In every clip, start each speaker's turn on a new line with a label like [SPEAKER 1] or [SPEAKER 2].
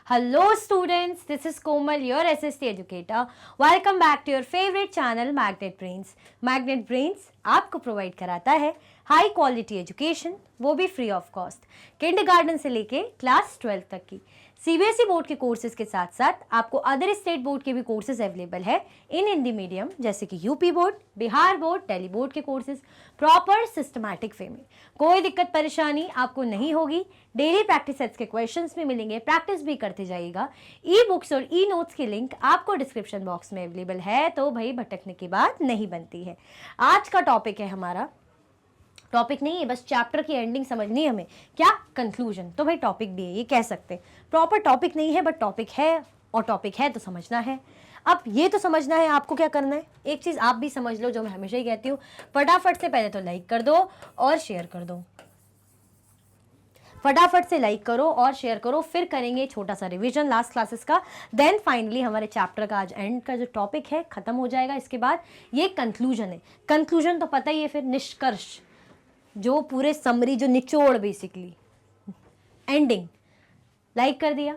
[SPEAKER 1] Hello students, this is Komal, your SST educator. Welcome back to your favorite channel Magnet Brains. Magnet Brains आपको provide कराता है high quality education, वो भी free of cost, kindergarten से लेके class 12 तक की सीबीएसई बोर्ड के कोर्सेज के साथ साथ आपको अदर स्टेट बोर्ड के भी कोर्सेज अवेलेबल है इन हिंदी मीडियम, जैसे कि UP board, Bihar board, Delhi board के कोर्सेज प्रॉपर सिस्टमैटिक वे में। कोई दिक्कत परेशानी आपको नहीं होगी। डेली प्रैक्टिस सेट्स के क्वेश्चंस भी मिलेंगे, प्रैक्टिस भी करते जाइएगा। ई बुक्स और ई नोट्स की लिंक आपको डिस्क्रिप्शन बॉक्स में अवेलेबल है, तो भाई भटकने की बात नहीं बनती है। आज का टॉपिक है हमारा, टॉपिक नहीं है, बस चैप्टर की एंडिंग समझनी है हमें, क्या कंक्लूजन। तो भाई टॉपिक भी है, ये कह सकते हैं प्रॉपर टॉपिक नहीं है, बट टॉपिक है, और टॉपिक है तो समझना है। अब ये तो समझना है आपको क्या करना है। एक चीज़ आप भी समझ लो, जो मैं हमेशा ही कहती हूँ, फटाफट से पहले तो लाइक कर दो और शेयर कर दो। फटाफट से लाइक करो और शेयर करो, फिर करेंगे छोटा सा रिवीजन लास्ट क्लासेस का। देन फाइनली हमारे चैप्टर का आज एंड का जो टॉपिक है खत्म हो जाएगा। इसके बाद ये कंक्लूजन है। कंक्लूजन तो पता ही है, फिर निष्कर्ष, जो पूरे समरी, जो निचोड़, बेसिकली एंडिंग। लाइक कर दिया,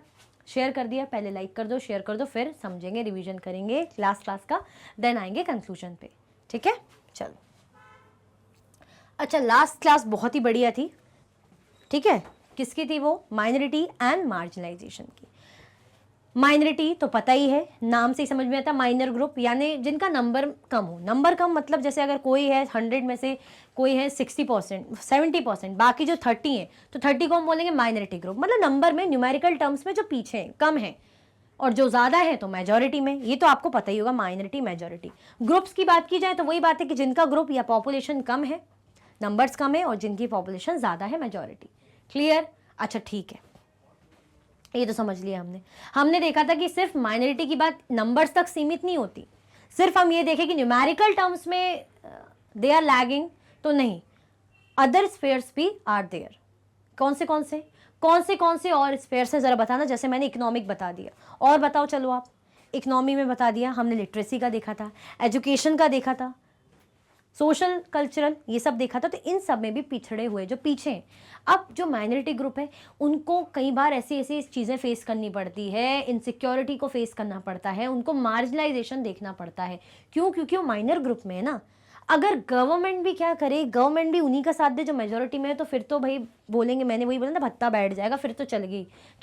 [SPEAKER 1] शेयर कर दिया, पहले लाइक कर दो, शेयर कर दो, फिर समझेंगे, रिवीजन करेंगे लास्ट क्लास का, देन आएंगे कंक्लूजन पे। ठीक है, चलो। अच्छा, लास्ट क्लास बहुत ही बढ़िया थी। ठीक है, किसकी थी वो? माइनॉरिटी एंड मार्जिनलाइजेशन की। माइनॉरिटी तो पता ही है, नाम से ही समझ में आता, माइनर ग्रुप, यानी जिनका नंबर कम हो। नंबर कम मतलब जैसे अगर कोई है 100 में से कोई है 60%, 70%, बाकी जो 30 है, तो 30 को हम बोलेंगे माइनॉरिटी ग्रुप। मतलब नंबर में, न्यूमेरिकल टर्म्स में जो पीछे हैं, कम है, और जो ज़्यादा है तो मेजॉरिटी में। ये तो आपको पता ही होगा, माइनॉरिटी मेजॉरिटी। ग्रुप्स की बात की जाए तो वही बात है कि जिनका ग्रुप या पॉपुलेशन कम है, नंबर्स कम है, और जिनकी पॉपुलेशन ज़्यादा है, मेजॉरिटी। क्लियर? अच्छा ठीक है, ये तो समझ लिया हमने देखा था कि सिर्फ माइनॉरिटी की बात नंबर्स तक सीमित नहीं होती। सिर्फ हम ये देखें कि न्यूमेरिकल टर्म्स में दे आर लैगिंग, तो नहीं, अदर स्फेयर्स भी आर देयर। कौन से और स्फेयर्स हैं, ज़रा बताना। जैसे मैंने इकोनॉमिक बता दिया, और बताओ, चलो आप। इकोनॉमी में बता दिया हमने, लिटरेसी का देखा था, एजुकेशन का देखा था, सोशल कल्चरल, ये सब देखा था। तो इन सब में भी पिछड़े हुए जो पीछे हैं। अब जो माइनॉरिटी ग्रुप है, उनको कई बार ऐसी ऐसी चीज़ें फेस करनी पड़ती है, इनसिक्योरिटी को फेस करना पड़ता है, उनको मार्जिनलाइजेशन देखना पड़ता है। क्यों? क्योंकि वो माइनर ग्रुप में है ना। अगर गवर्नमेंट भी क्या करे, गवर्नमेंट भी उन्हीं का साथ दे जो मेजोरिटी में है, तो फिर तो भाई बोलेंगे, मैंने वही बोला ना, भत्ता बैठ जाएगा, फिर तो चल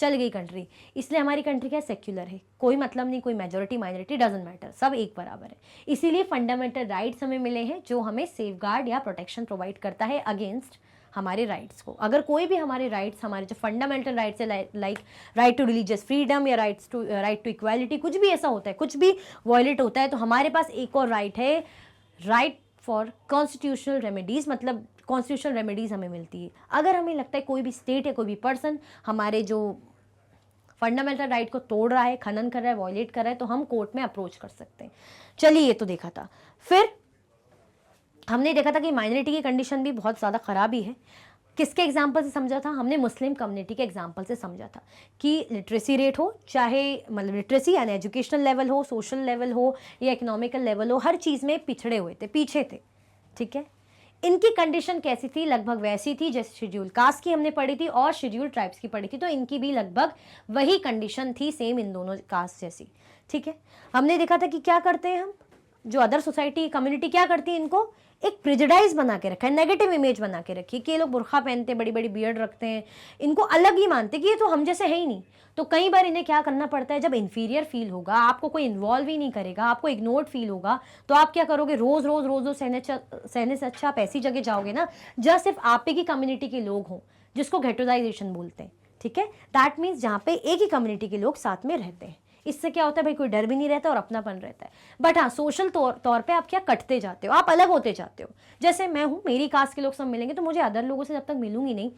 [SPEAKER 1] गई कंट्री। इसलिए हमारी कंट्री क्या, सेक्युलर है, कोई मतलब नहीं, कोई मेजोरिटी माइनॉरिटी डजंट मैटर, सब एक बराबर है। इसीलिए फंडामेंटल राइट्स हमें मिले हैं, जो हमें सेफगार्ड या प्रोटेक्शन प्रोवाइड करता है अगेंस्ट हमारे राइट्स को। अगर कोई भी हमारे राइट्स, हमारे जो फंडामेंटल राइट्स है, like right to religious freedom या राइट टू इक्वालिटी, कुछ भी ऐसा होता है, कुछ भी वॉयलेट होता है, तो हमारे पास एक और राइट है, राइट फॉर कॉन्स्टिट्यूशनल रेमेडीज़। मतलब कॉन्स्टिट्यूशनल रेमेडीज़ हमें मिलती है। अगर हमें लगता है कोई भी स्टेट या कोई भी पर्सन हमारे जो फंडामेंटल राइट को तोड़ रहा है, खनन कर रहा है, वॉयलेट कर रहा है, तो हम कोर्ट में अप्रोच कर सकते हैं। चलिए, ये तो देखा था। फिर हमने देखा था कि माइनॉरिटी की कंडीशन भी बहुत ज़्यादा ख़राब ही है। किसके एग्जाम्पल से समझा था हमने? मुस्लिम कम्युनिटी के एग्जाम्पल से समझा था कि लिटरेसी रेट हो, चाहे मतलब लिटरेसी यानी एजुकेशनल लेवल हो, सोशल लेवल हो या इकोनॉमिकल लेवल हो, हर चीज़ में पिछड़े हुए थे, पीछे थे। ठीक है, इनकी कंडीशन कैसी थी? लगभग वैसी थी जैसे शेड्यूल कास्ट की हमने पढ़ी थी और शेड्यूल ट्राइब्स की पढ़ी थी, तो इनकी भी लगभग वही कंडीशन थी, सेम इन दोनों कास्ट जैसी। ठीक है, हमने देखा था कि क्या करते हैं हम, जो अदर सोसाइटी कम्युनिटी क्या करती है, इनको एक प्रिजुडाइज बना के रखा है, नेगेटिव इमेज बना के रखी है कि ये लोग बुर्खा पहनते हैं, बड़ी बड़ी बियर्ड रखते हैं, इनको अलग ही मानते कि ये तो हम जैसे है ही नहीं। तो कई बार इन्हें क्या करना पड़ता है, जब इन्फीरियर फील होगा, आपको कोई इन्वॉल्व ही नहीं करेगा, आपको इग्नोर्ड फील होगा, तो आप क्या करोगे, रोज रोज सहने से अच्छा आप ऐसी जगह जाओगे ना जहाँ सिर्फ आप ही की कम्युनिटी के लोग हों, जिसको घेटोजाइजेशन बोलते हैं। ठीक है, दैट मीन्स जहाँ पे एक ही कम्युनिटी के लोग साथ में रहते हैं। इससे क्या होता है भाई, कोई डर भी नहीं रहता और अपनापन रहता है। बट हाँ, सोशल तौर पे आप क्या कटते जाते हो, आप अलग होते जाते हो। जैसे मैं हूँ, मेरी कास्ट के लोग सब मिलेंगे, तो मुझे अदर लोगों से जब तक मिलूंगी नहीं,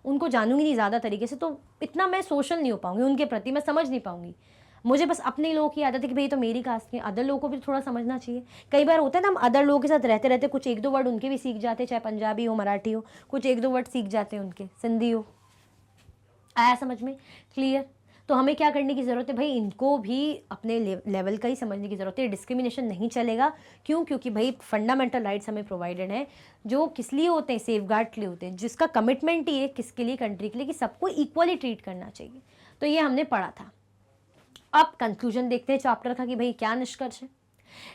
[SPEAKER 1] उनको जानूंगी नहीं ज़्यादा तरीके से, तो इतना मैं सोशल नहीं हो पाऊंगी उनके प्रति, मैं समझ नहीं पाऊंगी। मुझे बस अपने लोगों की आदत है कि भाई तो मेरी कास्ट के, अदर लोगों को भी थोड़ा समझना चाहिए। कई बार होता है ना, हम अदर लोगों के साथ रहते रहते कुछ एक दो वर्ड उनके भी सीख जाते, चाहे पंजाबी हो, मराठी हो, कुछ एक दो वर्ड सीख जाते हैं उनके, सिंधी हो। आया समझ में? क्लियर? तो हमें क्या करने की ज़रूरत है भाई, इनको भी अपने लेवल का ही समझने की ज़रूरत है। डिस्क्रिमिनेशन नहीं चलेगा। क्यों? क्योंकि भाई फंडामेंटल राइट्स हमें प्रोवाइडेड हैं, जो किस लिए होते हैं, सेफगार्ड के लिए होते हैं, जिसका कमिटमेंट ही है किसके लिए, कंट्री के लिए, कि सबको इक्वली ट्रीट करना चाहिए। तो ये हमने पढ़ा था। अब कंक्लूजन देखते हैं चैप्टर का कि भाई क्या निष्कर्ष है।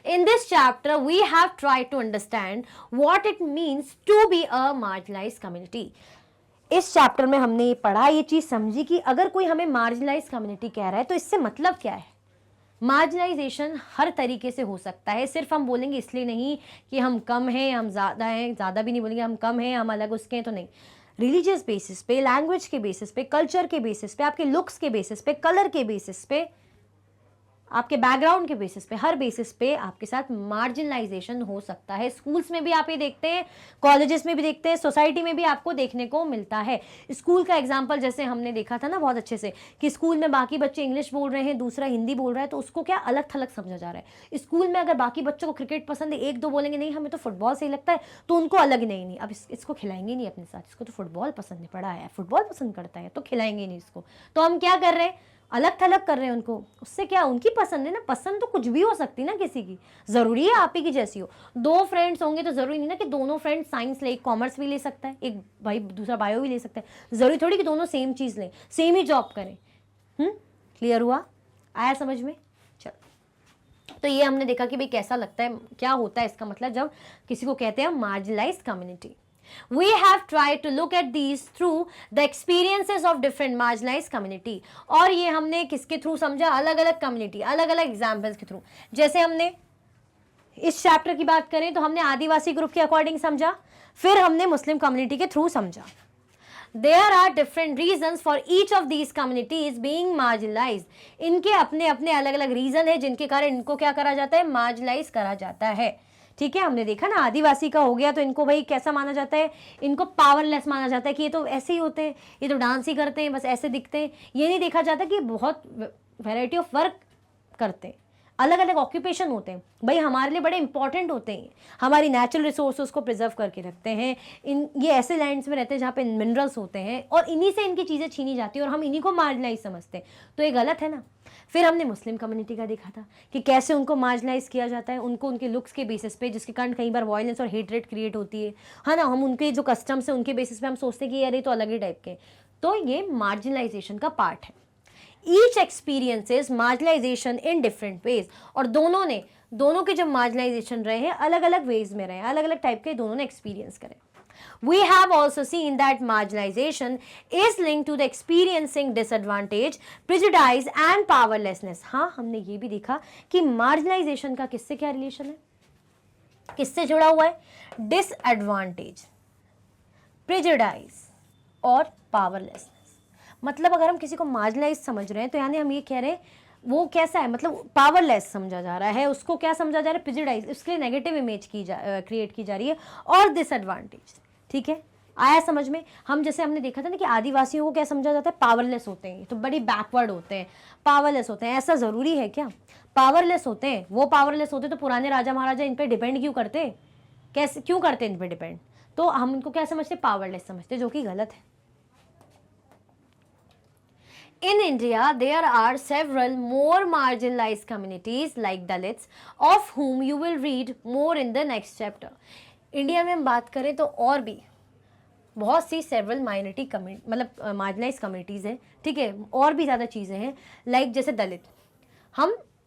[SPEAKER 1] In this chapter, we have tried to understand what it means to be a marginalized community. इस चैप्टर में हमने ये पढ़ा, ये चीज समझी कि अगर कोई हमें मार्जिनलाइज कम्युनिटी कह रहा है तो इससे मतलब क्या है। मार्जिनलाइजेशन हर तरीके से हो सकता है, सिर्फ हम बोलेंगे इसलिए नहीं कि हम कम हैं, हम ज़्यादा हैं, ज़्यादा भी नहीं बोलेंगे हम कम हैं, हम अलग उसके हैं, तो नहीं। रिलीजियस बेसिस पे, लैंग्वेज के बेसिस पे, कल्चर के बेसिस पे, आपके लुक्स के बेसिस पे, कलर के बेसिस पे, आपके बैकग्राउंड के बेसिस पे, हर बेसिस पे आपके साथ मार्जिनलाइजेशन हो सकता है। स्कूल्स में भी आप ये देखते हैं, कॉलेजेस में भी देखते हैं, सोसाइटी में भी आपको देखने को मिलता है। स्कूल का एग्जांपल जैसे हमने देखा था ना बहुत अच्छे से कि स्कूल में बाकी बच्चे इंग्लिश बोल रहे हैं, दूसरा हिंदी बोल रहा है, तो उसको क्या अलग थलग समझा जा रहा है। स्कूल में अगर बाकी बच्चों को क्रिकेट पसंद है, एक दो बोलेंगे नहीं हमें तो फुटबॉल सही लगता है, तो उनको अलग नहीं अब इसको खिलाएंगे नहीं अपने साथ, इसको तो फुटबॉल पसंद है, पढ़ा है, फुटबॉल पसंद करता है, तो खिलाएंगे नहीं इसको। तो हम क्या कर रहे हैं, अलग थलग कर रहे हैं उनको। उससे क्या, उनकी पसंद है ना, पसंद तो कुछ भी हो सकती ना किसी की, जरूरी है आप ही की जैसी हो। दो फ्रेंड्स होंगे तो जरूरी नहीं ना कि दोनों फ्रेंड्स साइंस ले, कॉमर्स भी ले सकता है, एक भाई दूसरा बायो भी ले सकता है, जरूरी थोड़ी कि दोनों सेम चीज लें, सेम ही जॉब करें। क्लियर हुआ, आया समझ में। चलो, तो ये हमने देखा कि भाई कैसा लगता है, क्या होता है इसका मतलब जब किसी को कहते हैं marginalised community. We have tried to look at these through the experiences of different marginalized community. और ये हमने किसके थ्रू समझा, अलग अलग कम्युनिटी, अलग अलग एग्जाम्पल्स के थ्रू। जैसे हमने इस चैप्टर की बात करें तो हमने आदिवासी ग्रुप के अकॉर्डिंग समझा, फिर हमने मुस्लिम कम्युनिटी के थ्रू समझा। There are different reasons for each of these communities being marginalized. इनके अपने अपने अलग अलग रीजन है जिनके कारण इनको क्या करा जाता है, मार्जिनलाइज करा जाता है। ठीक है, हमने देखा ना आदिवासी का हो गया तो इनको भाई कैसा माना जाता है, इनको पावरलेस माना जाता है कि ये तो ऐसे ही होते हैं, ये तो डांस ही करते हैं, बस ऐसे दिखते हैं। ये नहीं देखा जाता कि बहुत वैरायटी ऑफ वर्क करते हैं, अलग अलग ऑक्यूपेशन होते हैं, भाई हमारे लिए बड़े इंपॉर्टेंट होते हैं, हमारी नेचुरल रिसोर्सेज को प्रिजर्व करके रखते हैं। ये ऐसे लैंड्स में रहते हैं जहाँ पे मिनरल्स होते हैं और इन्हीं से इनकी चीज़ें छीनी जाती है और हम इन्हीं को मार्जिनलाइज समझते हैं, तो ये गलत है ना। फिर हमने मुस्लिम कम्युनिटी का देखा था कि कैसे उनको मार्जिनलाइज किया जाता है, उनको उनके लुक्स के बेसिस पे, जिसके कारण कई बार वायलेंस और हेटरेट क्रिएट होती है ना। हम उनके जो कस्टम्स हैं उनके बेसिस पे हम सोचते हैं कि यार ये तो अलग ही टाइप के, तो ये मार्जिनलाइजेशन का पार्ट है। Each experiences marginalisation in different ways, और दोनों के जब मार्जिनलाइजेशन रहे हैं अलग अलग वेज में रहे, अलग अलग टाइप के दोनों ने एक्सपीरियंस करें। We have also seen that marginalization is linked to the experiencing disadvantage, prejudice and powerlessness. हाँ, हमने ये भी देखा कि marginalization का किससे क्या रिलेशन है, किससे जुड़ा हुआ है, डिसएडवांटेज, प्रेजुडाइज और पावरलेसनेस। मतलब अगर हम किसी को मार्जिनलाइज समझ रहे हैं तो यानी हम ये कह रहे हैं वो कैसा है, मतलब पावरलेस समझा जा रहा है, उसको क्या समझा जा रहा है, प्रेजुडाइज, उसके लिए नेगेटिव इमेज क्रिएट की जा रही है, और डिसएडवांटेज। ठीक है, आया समझ में। हम जैसे हमने देखा था ना कि आदिवासियों को क्या समझा जाता है, पावरलेस होते हैं, तो बड़ी बैकवर्ड होते हैं, पावरलेस होते हैं। ऐसा ज़रूरी है क्या, पावरलेस होते हैं, वो पावरलेस होते तो पुराने राजा महाराजा इन पे डिपेंड क्यों करते, कैसे क्यों करते इन पे डिपेंड, तो हम इनको क्या समझते, पावरलेस समझते, जो कि गलत है। In India, there are several more marginalized communities like Dalits, of whom you will read more in the next chapter. India में हम बात करें तो और भी बहुत सी सेवरल माइनॉरिटी कम्युनिटी, मतलब मार्जिनलाइज कम्युनिटीज़ हैं, ठीक है, और भी ज़्यादा चीज़ें हैं, लाइक जैसे दलित।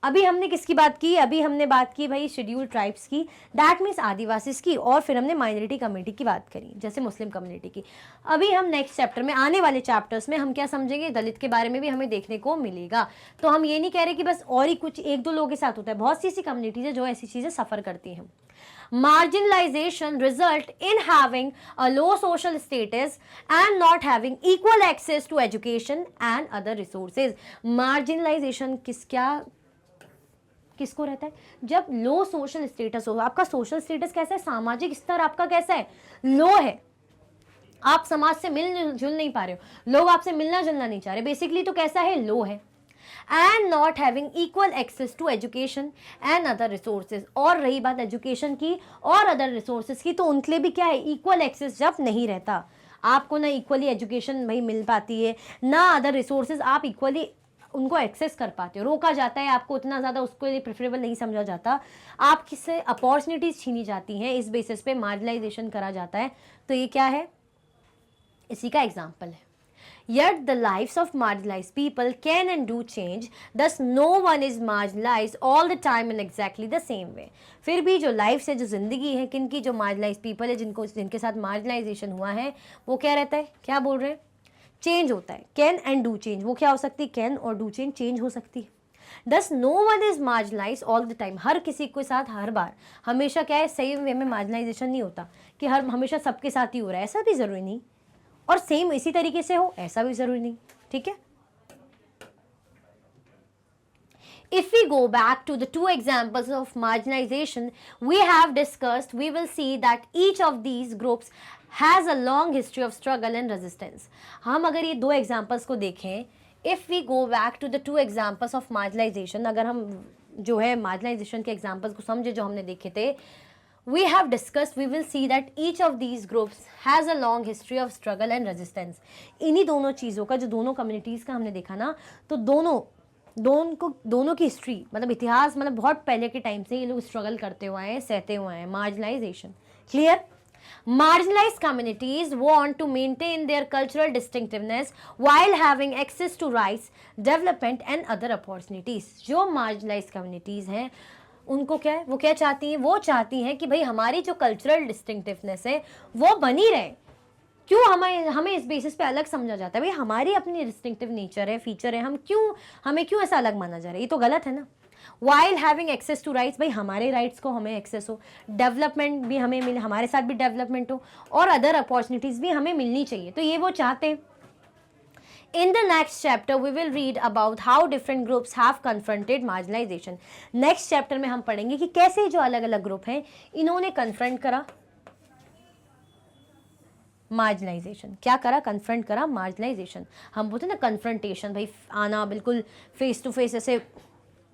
[SPEAKER 1] अभी हमने किसकी बात की, अभी हमने बात की भाई शेड्यूल ट्राइब्स की, दैट मीन्स आदिवासीज की, और फिर हमने माइनॉरिटी कम्युनिटी की बात करी जैसे मुस्लिम कम्युनिटी की। अभी हम नेक्स्ट चैप्टर में, आने वाले चैप्टर्स में हम क्या समझेंगे, दलित के बारे में भी हमें देखने को मिलेगा। तो हम ये नहीं कह रहे कि बस और ही कुछ एक दो लोगों के साथ होता है, बहुत सी ऐसी कम्युनिटीज़ है जो ऐसी चीज़ें सफ़र करती हैं। Marginalization result in having a low social status and not having equal access to education and other resources. Marginalization किसको रहता है, जब लो सोशल स्टेटस हो। आपका सोशल स्टेटस कैसा है, सामाजिक स्तर आपका कैसा है, लो है, आप समाज से मिल जुल नहीं पा रहे हो, लोग आपसे मिलना जुलना नहीं चाह रहे, बेसिकली तो कैसा है, लो है। And not having equal access to education and other resources, और रही बात एजुकेशन की और अदर रिसोर्सेज की, तो उनके लिए भी क्या है, इक्वल एक्सेस जब नहीं रहता, आपको ना इक्वली एजुकेशन भाई मिल पाती है, ना अदर रिसोर्सेज आप इक्वली उनको एक्सेस कर पाते हो, रोका जाता है आपको उतना ज़्यादा, उसके लिए प्रेफरेबल नहीं समझा जाता, आपसे अपॉर्चुनिटीज़ छीनी जाती हैं, इस बेसिस पे मार्जिनलाइजेशन करा जाता है। तो ये क्या है, इसी का एग्जाम्पल है। Yet the lives of marginalized people can and do change, thus no one is marginalized all the time in exactly the same way. फिर भी जो लाइफ है, जो ज़िंदगी है, किन की, जो marginalized people है, जिनके साथ marginalization हुआ है, वो क्या रहता है, क्या बोल रहे हैं, चेंज होता है. कैन एंड डू चेंज, वो क्या हो सकती है, कैन और डू चेंज हो सकती है. Thus no one is marginalize all the time, हर किसी के साथ हर बार हमेशा क्या है, सही वे में मार्जिनलाइजेशन नहीं होता कि हर हमेशा सबके साथ ही हो रहा है, ऐसा भी ज़रूरी नहीं. और सेम इसी तरीके से हो, ऐसा भी ज़रूरी नहीं. ठीक है. If we go back to the two examples of marginalization we have discussed, we will see that each of these groups has a long history of struggle and resistance. हम अगर ये दो examples को देखें, if we go back to the two examples of marginalization, अगर हम जो है marginalization के examples को समझे जो हमने देखे थे, we have discussed, we will see that each of these groups has a long history of struggle and resistance. इन्हीं दोनों चीज़ों का, जो दोनों communities का हमने देखा ना, तो दोनों की हिस्ट्री, मतलब इतिहास, मतलब बहुत पहले के टाइम से ये लोग स्ट्रगल करते हुए आए हैं, सहते हुए आए हैं. Marginalisation, clear. Marginalized communities want to maintain their cultural distinctiveness while having access to rights, development and other opportunities. जो marginalized communities हैं उनको क्या है, वो क्या चाहती हैं, वो चाहती हैं कि भाई हमारी जो कल्चरल डिस्टिंक्टिवनेस है वो बनी रहे. क्यों हमें इस बेसिस पे अलग समझा जाता है, भाई हमारी अपनी डिस्टिंक्टिव नेचर है, फीचर है, हमें क्यों ऐसा अलग माना जा रहा है, ये तो गलत है ना. While having access to rights, भाई हमारे राइट्स को हमें एक्सेस हो, डेवलपमेंट भी हमें मिले, हमारे साथ भी डेवलपमेंट हो, और अदर अपॉर्चुनिटीज़ भी हमें मिलनी चाहिए, तो ये वो चाहते हैं. In the next chapter we will read about how different groups have confronted marginalization. Next chapter में हम पढ़ेंगे कि कैसे जो अलग अलग ग्रुप हैं इन्होंने कन्फ्रंट करा मार्जिनलाइजेशन. क्या करा, कन्फ्रंट करा मार्जिनलाइजेशन. हम बोलते हैं ना कन्फ्रंटेशन, भाई आना, बिल्कुल फेस टू फेस, ऐसे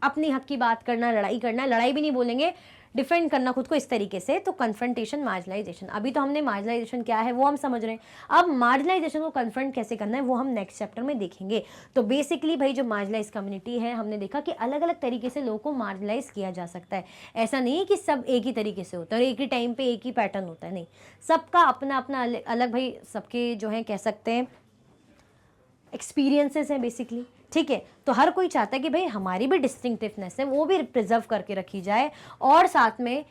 [SPEAKER 1] अपनी हक की बात करना, लड़ाई करना, लड़ाई भी नहीं बोलेंगे, डिफेंड करना खुद को इस तरीके से, तो कन्फ्रंटेशन, मार्जिनलाइजेशन. अभी तो हमने मार्जिनलाइजेशन क्या है वो हम समझ रहे हैं, अब मार्जिनलाइजेशन को कन्फ्रंट कैसे करना है वो हम नेक्स्ट चैप्टर में देखेंगे. तो बेसिकली भाई जो मार्जिनलाइज कम्युनिटी है, हमने देखा कि अलग अलग तरीके से लोगों को मार्जिनलाइज किया जा सकता है. ऐसा नहीं है कि सब एक ही तरीके से होता है और एक ही टाइम पे एक ही पैटर्न होता है, नहीं, सबका अपना अपना अलग भाई, सबके जो है कह सकते हैं एक्सपीरियंसेस हैं बेसिकली. ठीक है, तो हर कोई चाहता है कि भाई हमारी भी डिस्टिंक्टिवनेस है वो भी प्रिजर्व करके रखी जाए, और साथ में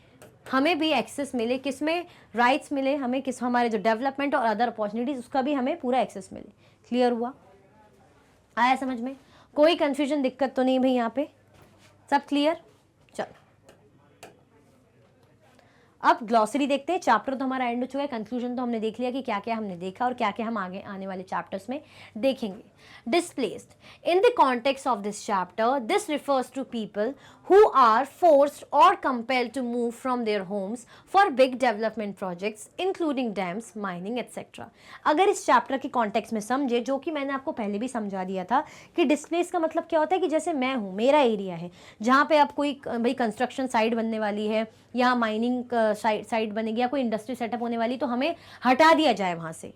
[SPEAKER 1] हमें भी एक्सेस मिले, किसमें, राइट्स मिले हमें, किस हमारे जो डेवलपमेंट और अदर अपॉर्चुनिटीज, उसका भी हमें पूरा एक्सेस मिले. क्लियर हुआ, आया समझ में, कोई कंफ्यूजन, दिक्कत तो नहीं भाई, यहाँ पे सब क्लियर. चलो अब ग्लॉसरी देखते हैं. चैप्टर तो हमारा एंड हो चुका है, कंक्लूजन तो हमने देख लिया कि क्या क्या हमने देखा और क्या क्या हम आगे आने वाले चैप्टर्स में देखेंगे. Displaced. In the context of this chapter, this refers to people who are forced or compelled to move from their homes for big development projects, including dams, mining, etc. अगर इस चैप्टर के context में समझे, जो कि मैंने आपको पहले भी समझा दिया था कि डिस्प्लेस का मतलब क्या होता है, कि जैसे मैं हूँ, मेरा एरिया है जहाँ पे अब कोई भाई कंस्ट्रक्शन साइट बनने वाली है या माइनिंग साइट बनेगी या कोई इंडस्ट्री सेटअप होने वाली, तो हमें हटा दिया जाए वहाँ से,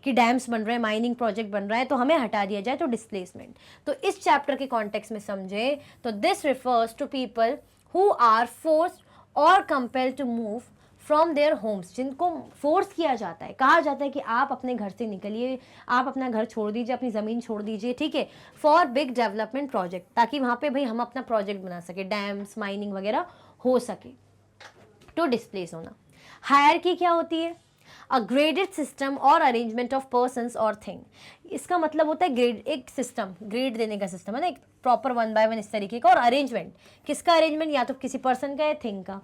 [SPEAKER 1] कि डैम्स बन रहे हैं, माइनिंग प्रोजेक्ट बन रहा है, तो हमें हटा दिया जाए, तो डिस्प्लेसमेंट. तो इस चैप्टर के कॉन्टेक्स्ट में समझे तो this refers to people who are forced और compelled to move from their homes, जिनको फोर्स किया जाता है, कहा जाता है कि आप अपने घर से निकलिए, आप अपना घर छोड़ दीजिए, अपनी ज़मीन छोड़ दीजिए, ठीक है, फॉर बिग डेवलपमेंट प्रोजेक्ट, ताकि वहाँ पे भाई हम अपना प्रोजेक्ट बना सके, डैम्स, माइनिंग वगैरह हो सके. टू डिस्प्लेस होना. हायरार्की क्या होती है, अ ग्रेडेड सिस्टम और अरेंजमेंट ऑफ पर्सन्स और थिंग. इसका मतलब होता है ग्रेड, एक सिस्टम, ग्रेड देने का सिस्टम है ना, एक प्रॉपर 1 by 1 इस तरीके का, और अरेंजमेंट, किसका अरेंजमेंट, या तो किसी पर्सन का या थिंग का.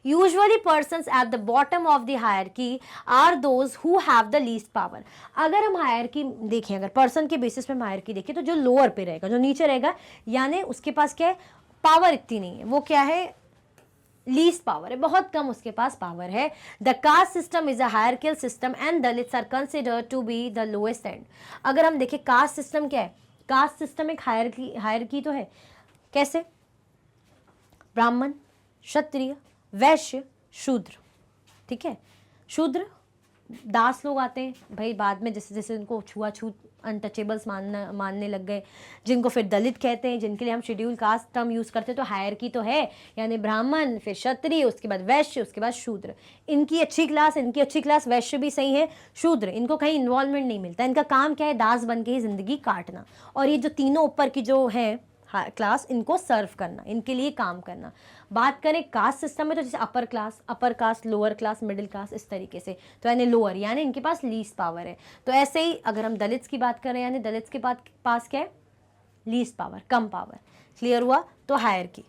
[SPEAKER 1] Usually persons at the bottom of the hierarchy are those who have the least power. अगर हम हायरार्की देखें, अगर पर्सन के बेसिस पे हम हायरार्की देखें, तो जो लोअर पे रहेगा, जो नीचे रहेगा, यानी उसके पास क्या है, पावर इतनी नहीं है, वो क्या है, लीस्ट पावर है, बहुत कम उसके पास पावर है. The caste system is a hierarchical system and Dalits are considered to be the lowest end. अगर हम देखें कास्ट सिस्टम क्या है, कास्ट सिस्टम एक हायरार्की तो है. कैसे, ब्राह्मण, क्षत्रिय, वैश्य, शूद्र. ठीक है, शूद्र दास लोग आते हैं भाई बाद में, जैसे जैसे उनको छुआछूत अनटचेबल्स मानने लग गए, जिनको फिर दलित कहते हैं, जिनके लिए हम शेड्यूल कास्ट टर्म यूज़ करते हैं। तो हायरकी तो है, यानी ब्राह्मण, फिर क्षत्रिय, उसके बाद वैश्य, उसके बाद शूद्र। इनकी अच्छी क्लास वैश्य भी सही है, शूद्र, इनको कहीं इन्वॉल्वमेंट नहीं मिलता। इनका काम क्या है, दास बन के ही ज़िंदगी काटना। और ये जो तीनों ऊपर की जो है क्लास, इनको सर्व करना, इनके लिए काम करना। बात करें कास्ट सिस्टम में तो जैसे upper caste, lower class, middle class, इस तरीके से। तो यानी लोअर, यानी इनके पास लीस्ट पावर है। तो ऐसे ही अगर हम दलित्स की बात करें, यानी दलित्स के पास क्या है, लीस्ट पावर, कम पावर। क्लियर हुआ? तो हायरकी।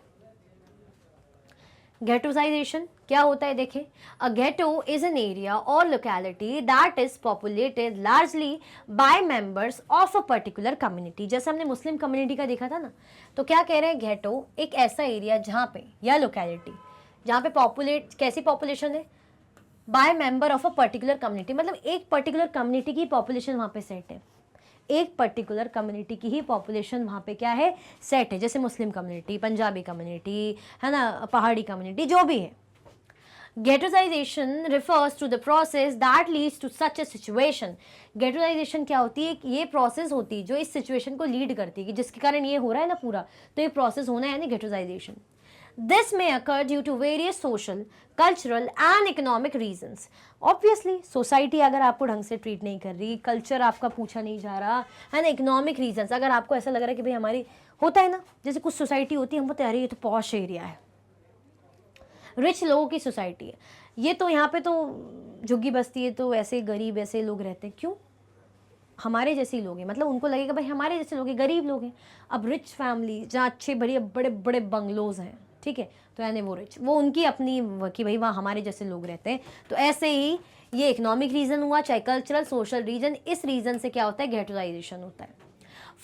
[SPEAKER 1] गेटोसाइजेशन क्या होता है देखें, a ghetto is an area or locality that is populated largely by members of a particular community. जैसे हमने मुस्लिम कम्युनिटी का देखा था ना, तो क्या कह रहे हैं, गेटो एक ऐसा एरिया जहाँ पे, या लोकेलिटी जहाँ पे कैसी पॉपुलेशन है, by member of a particular community, मतलब एक पर्टिकुलर कम्युनिटी की पॉपुलेशन वहाँ पे सेट है, एक पर्टिकुलर कम्युनिटी की ही पॉपुलेशन वहाँ पे क्या है, सेट है। जैसे मुस्लिम कम्युनिटी, पंजाबी कम्युनिटी, है ना, पहाड़ी कम्युनिटी, जो भी है। Ghettoisation refers to the process that leads to such a situation. Ghettoisation क्या होती है, ये प्रोसेस होती है जो इस सिचुएशन को लीड करती है, कि जिसके कारण ये हो रहा है ना पूरा, तो ये प्रोसेस होना है, यानी गेटोसाइजेशन। This may occur due to various social, cultural and economic reasons. Obviously, society अगर आपको ढंग से ट्रीट नहीं कर रही, कल्चर आपका पूछा नहीं जा रहा है ना, इकोनॉमिक रीजंस, अगर आपको ऐसा लग रहा है कि भाई हमारी, होता है ना, जैसे कुछ सोसाइटी होती है, हम बोलते हैं अरे ये तो पॉश एरिया है, रिच लोगों की सोसाइटी है, ये तो यहाँ पे तो झुग्गी बस्ती है, तो ऐसे गरीब ऐसे लोग रहते हैं। क्यों? हमारे जैसे लोग हैं, मतलब उनको लगेगा भाई हमारे जैसे लोग हैं, गरीब लोग हैं। अब रिच फैमिली जहाँ अच्छे बड़े बड़े बड़े बंगलोज हैं, ठीक है, तो यानी वो रिच, वो उनकी अपनी कि भाई वहाँ हमारे जैसे लोग रहते हैं। तो ऐसे ही ये इकोनॉमिक रीज़न हुआ, चाहे कल्चरल, सोशल रीजन, इस रीज़न से क्या होता है, गेटोसाइजेशन होता है।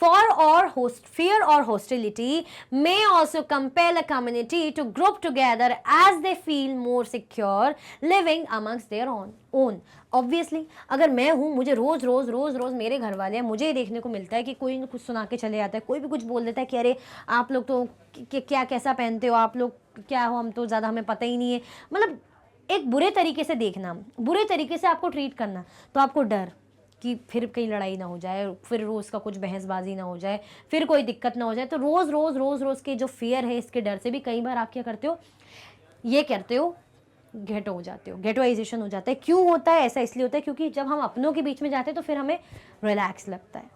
[SPEAKER 1] Fear or hostility may also compel a community to group together as they feel more secure living amongst their own. Obviously, अगर मैं हूँ, मुझे रोज मेरे घर वाले हैं, मुझे देखने को मिलता है कि कोई न कुछ सुना के चले जाता है, कोई भी कुछ बोल देता है कि अरे आप लोग तो क्या कैसा पहनते हो, आप लोग क्या हो, हम तो ज़्यादा हमें पता ही नहीं है। मतलब एक बुरे तरीके से देखना, बुरे तरीके से आपको ट्रीट करना, तो आपको डर कि फिर कहीं लड़ाई ना हो जाए, फिर रोज़ का कुछ बहसबाजी ना हो जाए, फिर कोई दिक्कत ना हो जाए। तो रोज़ के जो फियर है, इसके डर से भी कई बार आप क्या करते हो, ये करते हो, गेटो हो जाते हो, गेटोइजेशन हो जाता है। क्यों होता है ऐसा? इसलिए होता है क्योंकि जब हम अपनों के बीच में जाते हैं तो फिर हमें रिलैक्स लगता है।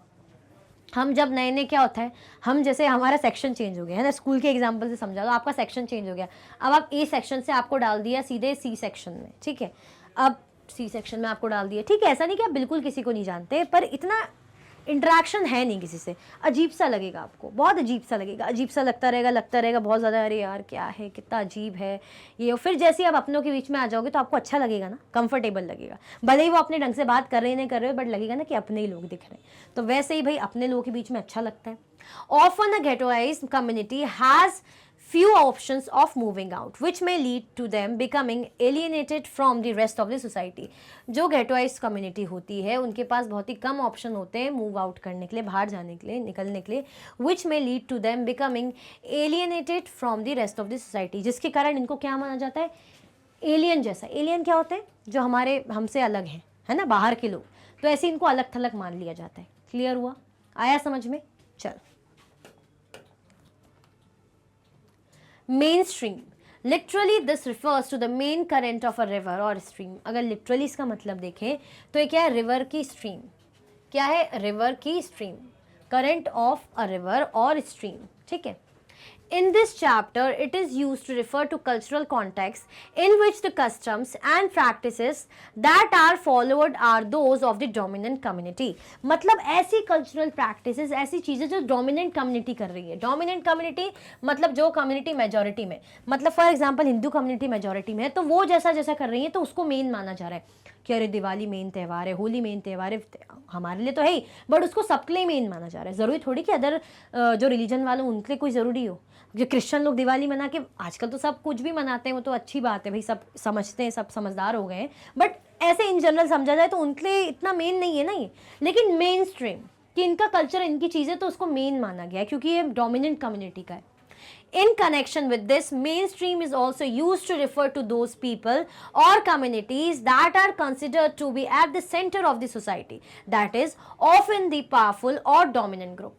[SPEAKER 1] हम जब नए क्या होता है, हम जैसे हमारा सेक्शन चेंज हो गया है ना, स्कूल के एग्जाम्पल से समझा दो, आपका सेक्शन चेंज हो गया, अब आप ए सेक्शन से आपको डाल दिया सीधे सी सेक्शन में, ठीक है, अब सी सेक्शन में आपको डाल दिया, ठीक है, ऐसा नहीं कि आप बिल्कुल किसी को नहीं जानते, पर इतना इंटरेक्शन है नहीं किसी से, अजीब सा लगेगा आपको, बहुत अजीब सा लगेगा, अजीब सा लगता रहेगा बहुत ज़्यादा, अरे यार क्या है, कितना अजीब है ये। और फिर जैसे आप अपनों के बीच में आ जाओगे तो आपको अच्छा लगेगा ना, कंफर्टेबल लगेगा, भले ही वो अपने ढंग से बात कर रहे हैं नहीं कर रहे हो, बट लगेगा ना कि अपने ही लोग दिख रहे हैं। तो वैसे ही भाई अपने लोगों के बीच में अच्छा लगता है। Often a ghettoized community has few options of moving out which may lead to them becoming alienated from the rest of the society. जो ghettoized community होती है उनके पास बहुत ही कम ऑप्शन होते हैं मूव आउट करने के लिए, बाहर जाने के लिए, निकलने के लिए, which may lead to them becoming alienated from the rest of the society, जिसके कारण इनको क्या माना जाता है, एलियन जैसा। एलियन क्या होते हैं, जो हमसे अलग हैं, है ना, बाहर के लोग, तो ऐसे इनको अलग थलग मान लिया जाता है। क्लियर हुआ? आया समझ में? चल, Mainstream. Literally this refers to the main current of a river or stream. अगर literally इसका मतलब देखें तो ये क्या है, रिवर की स्ट्रीम। क्या है? रिवर की stream, current of a river और स्ट्रीम, ठीक है। In this chapter, it is used to refer to cultural contexts in which the customs and practices that are followed are those of the dominant community. मतलब ऐसी cultural practices, ऐसी चीज़ें जो dominant community कर रही है। dominant community मतलब जो community majority में, मतलब for example Hindu community majority में है, तो वो जैसा जैसा कर रही है तो उसको मेन माना जा रहा है कि अरे दिवाली मेन त्यौहार है, होली मेन त्यौहार है, हमारे लिए तो है ही, बट उसको सबके लिए मेन माना जा रहा है। ज़रूरी थोड़ी कि अदर जो रिलीजन वाले उनके लिए कोई ज़रूरी हो। जो क्रिश्चियन लोग दिवाली मना के, आजकल तो सब कुछ भी मनाते हैं, वो तो अच्छी बात है भाई, सब समझते हैं, सब समझदार हो गए हैं, बट ऐसे इन जनरल समझा जाए तो उनके लिए इतना मेन नहीं है ना ये। लेकिन मेन स्ट्रीम कि इनका कल्चर, इनकी चीज़ें, तो उसको मेन माना गया है क्योंकि ये डोमिनेंट कम्युनिटी का है। In connection with this, mainstream is also used to refer to those people or communities that are considered to be at the center of the society, that is often the powerful or dominant group.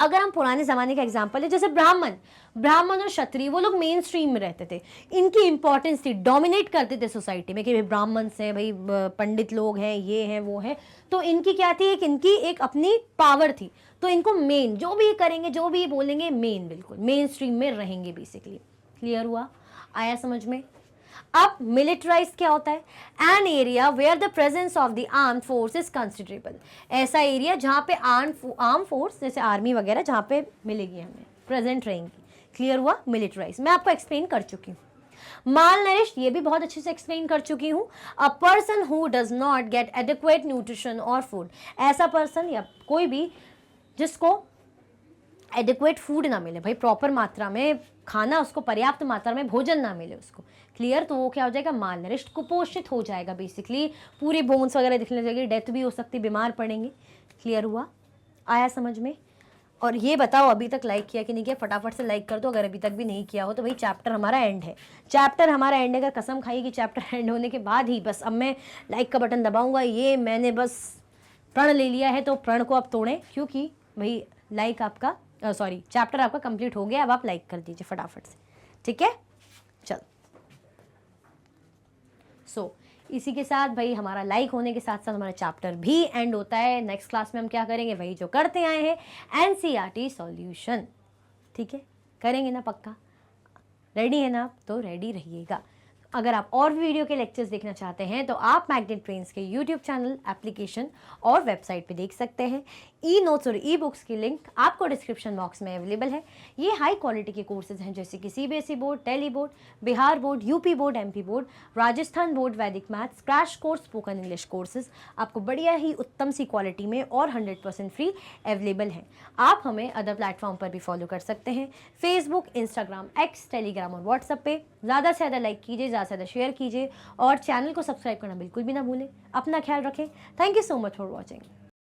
[SPEAKER 1] अगर हम पुराने ज़माने का example है, जैसे ब्राह्मण और क्षत्रिय, वो लोग मेन स्ट्रीम में रहते थे, इनकी इंपॉर्टेंस थी, डोमिनेट करते थे सोसाइटी में कि भाई ब्राह्मण से, भाई पंडित लोग हैं, ये हैं वो हैं, तो इनकी क्या थी, इनकी एक अपनी पावर थी, तो इनको मेन जो भी करेंगे, जो भी बोलेंगे, मेन, बिल्कुल मेन स्ट्रीम में रहेंगे बेसिकली। क्लियर हुआ? आया समझ में? अब मिलिटराइज क्या होता है? An area where the presence of the arm force is considerable, ऐसा एरिया जहाँ पे आर्म फोर्स जैसे आर्मी वगैरह जहाँ पे मिलेगी, हमें प्रेजेंट रहेंगी। क्लियर हुआ? मिलिटराइज मैं आपको एक्सप्लेन कर चुकी हूँ। माल नरिश्ड ये भी बहुत अच्छे से एक्सप्लेन कर चुकी हूँ। A person who does not gate adequate nutrition और फूड, ऐसा पर्सन या कोई भी जिसको एडिक्वेट फूड ना मिले, भाई प्रॉपर मात्रा में खाना, उसको पर्याप्त मात्रा में भोजन ना मिले उसको, क्लियर, तो वो क्या हो जाएगा? माल नरिश्ड, कुपोषित हो जाएगा बेसिकली, पूरी बोन्स वगैरह दिखने लगेगी, डेथ भी हो सकती, बीमार पड़ेंगे। क्लियर हुआ? आया समझ में? और ये बताओ अभी तक लाइक किया कि नहीं किया? फटाफट से लाइक कर दो अगर अभी तक भी नहीं किया हो तो। भाई चैप्टर हमारा एंड है, चैप्टर हमारा एंड है, अगर कसम खाइए कि चैप्टर एंड होने के बाद ही बस अब मैं लाइक का बटन दबाऊंगा। ये मैंने बस प्रण ले लिया है तो प्रण को अब तोड़ें, क्योंकि भाई लाइक आपका सॉरी चैप्टर आपका कंप्लीट हो गया, अब आप लाइक कर दीजिए फटाफट से, ठीक है? चल सो इसी के साथ भाई हमारा लाइक होने के साथ साथ हमारा चैप्टर भी एंड होता है। नेक्स्ट क्लास में हम क्या करेंगे? वही जो करते आए हैं, एनसीईआरटी सॉल्यूशन, ठीक है? करेंगे ना पक्का? रेडी है ना आप? तो रेडी रहिएगा। अगर आप और भी वीडियो के लेक्चर्स देखना चाहते हैं तो आप मैग्नेट ब्रेन्स के यूट्यूब चैनल, एप्लीकेशन और वेबसाइट पे देख सकते हैं। ई नोट्स और ई बुक्स की लिंक आपको डिस्क्रिप्शन बॉक्स में अवेलेबल है। ये हाई क्वालिटी के कोर्सेज हैं जैसे कि CBSE board, Delhi board, Bihar board, UP board, MP board, Rajasthan board, वैदिक maths, crash course, spoken English courses आपको बढ़िया ही उत्तम सी क्वालिटी में और 100% फ्री अवेलेबल हैं। आप हमें अदर प्लेटफॉर्म पर भी फॉलो कर सकते हैं, फेसबुक, इंस्टाग्राम, एक्स, टेलीग्राम और व्हाट्सएप पे। ज़्यादा से ज़्यादा लाइक कीजिए, ज़्यादा से ज़्यादा शेयर कीजिए और चैनल को सब्सक्राइब करना बिल्कुल भी ना भूलें। अपना ख्याल रखें। Thank you so much for watching.